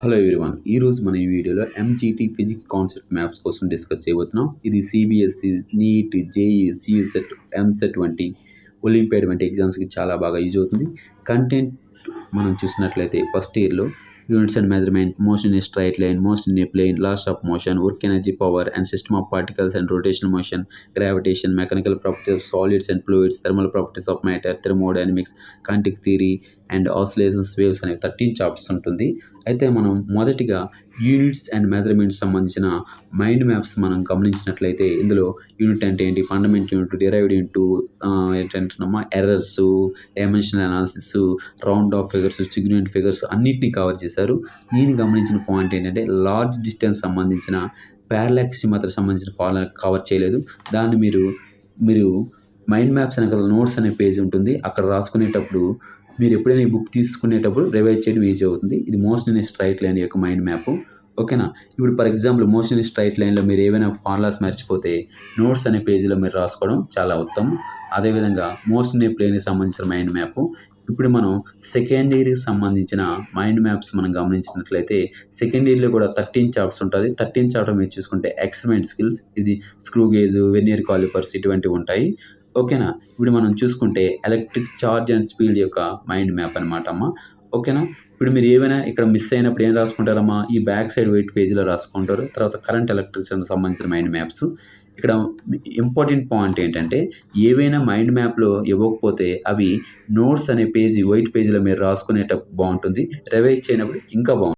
Hello everyone ఈరోజు మన ఈ వీడియోలో ఎంజీటీ ఫిజిక్స్ కాన్సెప్ట్ మ్యాప్స్ కోసం డిస్కస్ చేయబోతున్నాం. ఇది సిబిఎస్ఈ, నీట్, జేఈ, సియూసెట్, ఎంసెట్ వంటి ఒలింపియాడ్ వంటి ఎగ్జామ్స్కి చాలా బాగా యూజ్ అవుతుంది. కంటెంట్ మనం చూసినట్లయితే ఫస్ట్ ఇయర్లో units and measurement, motion in straight line, motion in a plane, laws of motion, work energy, power and system of particles and rotational motion, gravitation, mechanical properties of solids and fluids, thermal properties of matter, thermodynamics, kinetic theory and oscillations waves అనేవి 13 chapters ఉంటుంది. అయితే మనం మొదటిగా units and measurements సంబంధించిన mind maps మనం గమనించినట్లయితే ఇందులో unit అంటే ఏంటి, ఫండమెంటల్ యూనిట్, డిరైవ్డ్ యూనిట్, ఏంటంటున్నామా errors, dimensional analysis, round of figures, significant figures అన్నిటినీ కవర్ చేశారు. నేను గమనించిన పాయింట్ ఏంటంటే లార్జ్ డిస్టెన్స్ సంబంధించిన పారలాక్స్ మాత్రం సంబంధించిన ఫార్ములా కవర్ చేయలేదు. దాన్ని మీరు మైండ్ మ్యాప్స్ వెనకాల నోట్స్ అనే పేజ్ ఉంటుంది, అక్కడ రాసుకునేటప్పుడు మీరు ఎప్పుడైనా ఈ బుక్ తీసుకునేటప్పుడు రివైజ్ చేయడం ఈజీ అవుతుంది. ఇది మోషన్ ఇన్ స్ట్రైట్ లైన్ యొక్క మైండ్ మ్యాప్. ఓకేనా. ఇప్పుడు for example motion in straight లైన్లో మీరు ఏవైనా ఫార్ములాస్ మర్చిపోతే నోట్స్ అనే పేజీలో మీరు రాసుకోవడం చాలా ఉత్తమం. అదేవిధంగా మోషన్ ఇన్ ప్లేన్కి సంబంధించిన మైండ్ మ్యాప్. ఇప్పుడు మనం సెకండ్ ఇయర్కి సంబంధించిన మైండ్ మ్యాప్స్ మనం గమనించినట్లయితే సెకండ్ ఇయర్లో కూడా 13 చాప్టర్స్ ఉంటుంది. 13 చాప్టర్ మీరు చూసుకుంటే ఎక్స్పెరిమెంట్ స్కిల్స్, ఇది స్క్రూ గేజ్, వెర్నియర్ కాలిపర్స్ ఇటువంటివి ఉంటాయి. ఓకేనా. ఇప్పుడు మనం చూసుకుంటే ఎలక్ట్రిక్ ఛార్జ్ అండ్ స్పీడ్ యొక్క మైండ్ మ్యాప్ అనమాట అమ్మ. ఓకేనా. ఇప్పుడు మీరు ఏమైనా ఇక్కడ మిస్ అయినప్పుడు ఏం రాసుకుంటారమ్మా, ఈ బ్యాక్ సైడ్ వెయిట్ పేజీలో రాసుకుంటారు. తర్వాత కరెంట్ ఎలక్ట్రిసిటీకి సంబంధించిన మైండ్ మ్యాప్స్. ఇక్కడ ఇంపార్టెంట్ పాయింట్ ఏంటంటే ఏవైనా మైండ్ మ్యాప్లో ఇవ్వకపోతే అవి నోట్స్ అనే పేజీ వైట్ పేజీలో మీరు రాసుకునేటప్పుడు బాగుంటుంది, రివైజ్ చేయనప్పుడు ఇంకా బాగుంటుంది.